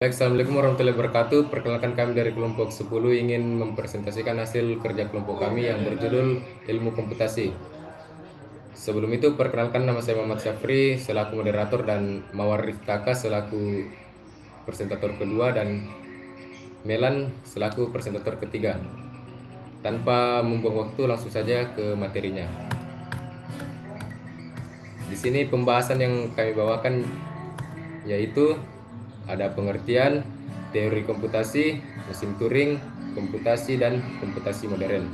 Baik, Assalamualaikum warahmatullahi wabarakatuh. Perkenalkan, kami dari kelompok 10 ingin mempresentasikan hasil kerja kelompok kami yang berjudul Ilmu Komputasi. Sebelum itu, perkenalkan, nama saya Muhammad Syafri selaku moderator dan Mawar Riftaka selaku presentator kedua dan Melan selaku presentator ketiga. Tanpa membuang waktu, langsung saja ke materinya. Di sini pembahasan yang kami bawakan yaitu ada pengertian, teori komputasi, mesin Turing, komputasi, dan komputasi modern.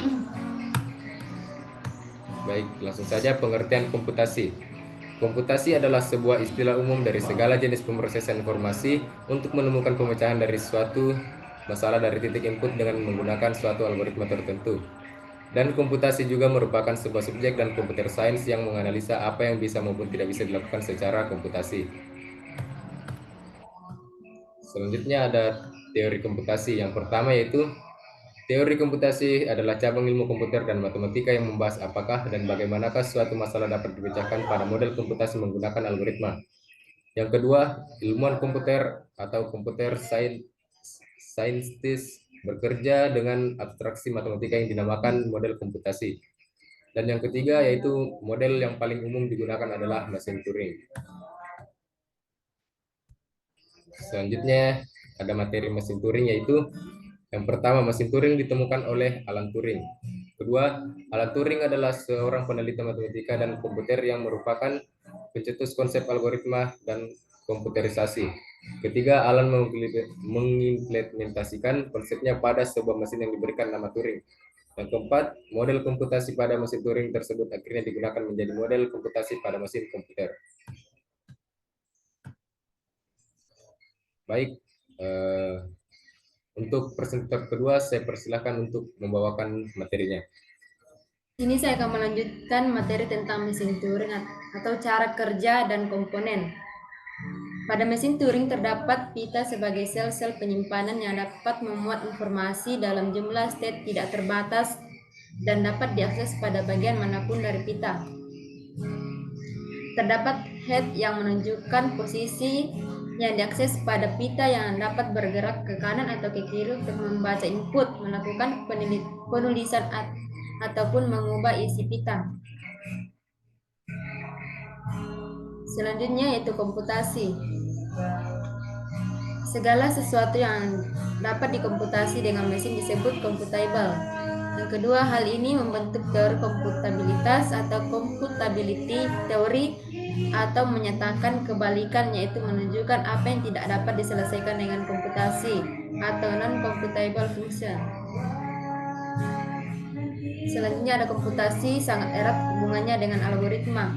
Baik, langsung saja pengertian komputasi. Komputasi adalah sebuah istilah umum dari segala jenis pemrosesan informasi untuk menemukan pemecahan dari suatu masalah dari titik input dengan menggunakan suatu algoritma tertentu. Dan komputasi juga merupakan sebuah subjek dan komputer sains yang menganalisa apa yang bisa maupun tidak bisa dilakukan secara komputasi. Selanjutnya ada teori komputasi. Yang pertama yaitu teori komputasi adalah cabang ilmu komputer dan matematika yang membahas apakah dan bagaimanakah suatu masalah dapat dipecahkan pada model komputasi menggunakan algoritma. Yang kedua, ilmuwan komputer atau komputer scientist bekerja dengan abstraksi matematika yang dinamakan model komputasi. Dan yang ketiga yaitu model yang paling umum digunakan adalah mesin Turing. Selanjutnya ada materi mesin Turing yaitu yang pertama, mesin Turing ditemukan oleh Alan Turing. Kedua, Alan Turing adalah seorang peneliti matematika dan komputer yang merupakan pencetus konsep algoritma dan komputerisasi. Ketiga, Alan mengimplementasikan konsepnya pada sebuah mesin yang diberikan nama Turing. Yang keempat, model komputasi pada mesin Turing tersebut akhirnya digunakan menjadi model komputasi pada mesin komputer. Baik, untuk presentator kedua, saya persilahkan untuk membawakan materinya. Ini saya akan melanjutkan materi tentang mesin Turing atau cara kerja dan komponen. Pada mesin Turing terdapat pita sebagai sel-sel penyimpanan yang dapat memuat informasi dalam jumlah state tidak terbatas dan dapat diakses pada bagian manapun dari pita. Terdapat head yang menunjukkan posisi yang diakses pada pita yang dapat bergerak ke kanan atau ke kiri untuk membaca input, melakukan penulisan ataupun mengubah isi pita. Selanjutnya yaitu komputasi. Segala sesuatu yang dapat dikomputasi dengan mesin disebut computable. Yang kedua, hal ini membentuk teori komputabilitas atau computability theory atau menyatakan kebalikan, yaitu menunjukkan apa yang tidak dapat diselesaikan dengan komputasi atau non-computable function. Selanjutnya ada komputasi sangat erat hubungannya dengan algoritma.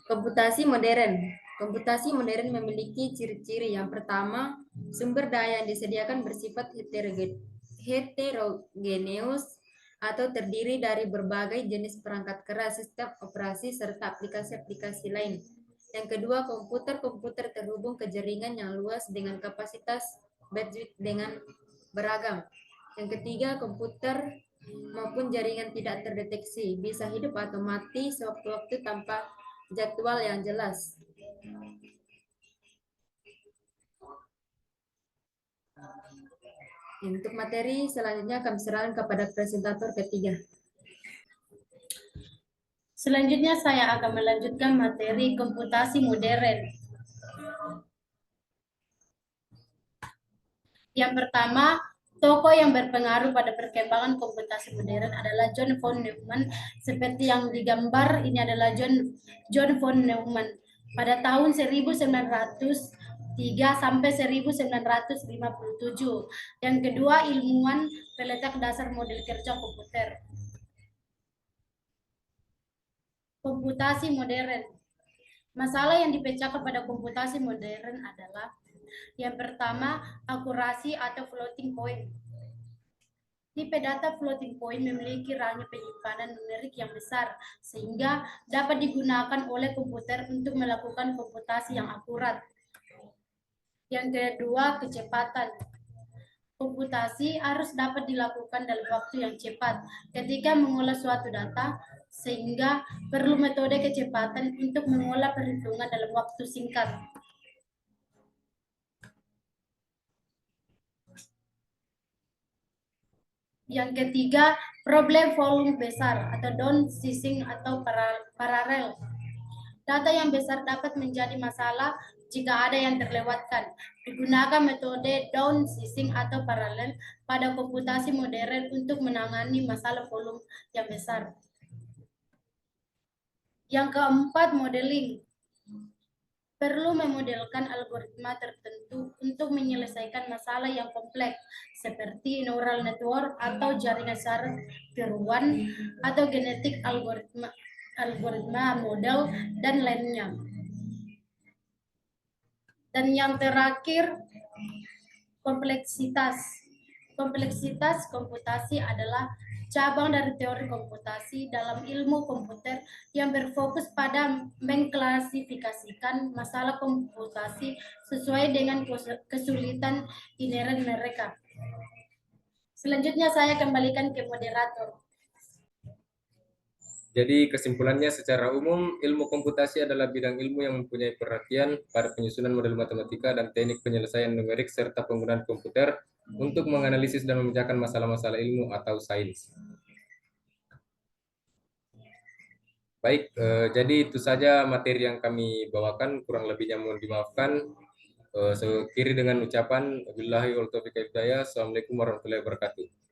Komputasi modern. Komputasi modern memiliki ciri-ciri. Yang pertama, sumber daya yang disediakan bersifat heterogeneus atau terdiri dari berbagai jenis perangkat keras, sistem operasi, serta aplikasi-aplikasi lain. Yang kedua, komputer-komputer terhubung ke jaringan yang luas dengan kapasitas bandwidth dengan beragam. Yang ketiga, komputer maupun jaringan tidak terdeteksi, bisa hidup atau mati sewaktu-waktu tanpa jadwal yang jelas. Untuk materi selanjutnya kami serahkan kepada presentator ketiga. Selanjutnya saya akan melanjutkan materi komputasi modern. Yang pertama, tokoh yang berpengaruh pada perkembangan komputasi modern adalah John von Neumann. Seperti yang digambar, ini adalah John von Neumann pada tahun 1903 sampai 1957. Yang kedua, ilmuwan peletak dasar model kerja komputer. Komputasi modern. Masalah yang dipecahkan pada komputasi modern adalah yang pertama, akurasi atau floating point. Tipe data floating point memiliki range penyimpanan numerik yang besar, sehingga dapat digunakan oleh komputer untuk melakukan komputasi yang akurat. Yang kedua, kecepatan. Komputasi harus dapat dilakukan dalam waktu yang cepat ketika mengolah suatu data, sehingga perlu metode kecepatan untuk mengolah perhitungan dalam waktu singkat. Yang ketiga, problem volume besar atau down sizing atau paralel. Data yang besar dapat menjadi masalah jika ada yang terlewatkan. Digunakan metode down sizing atau paralel pada komputasi modern untuk menangani masalah volume yang besar. Yang keempat, modeling. Perlu memodelkan algoritma tertentu untuk menyelesaikan masalah yang kompleks seperti neural network atau jaringan saraf tiruan atau genetik algoritma model dan lainnya. Dan yang terakhir, kompleksitas. Kompleksitas komputasi adalah cabang dari teori komputasi dalam ilmu komputer yang berfokus pada mengklasifikasikan masalah komputasi sesuai dengan kesulitan inheren mereka. Selanjutnya saya kembalikan ke moderator. Jadi kesimpulannya secara umum, ilmu komputasi adalah bidang ilmu yang mempunyai perhatian pada penyusunan model matematika dan teknik penyelesaian numerik serta penggunaan komputer untuk menganalisis dan memecahkan masalah-masalah ilmu atau sains. Baik, jadi itu saja materi yang kami bawakan, kurang lebihnya mohon dimaafkan. Seakhiri dengan ucapan, Wabillahi wal taufiq wal hidayah. Assalamualaikum warahmatullahi wabarakatuh.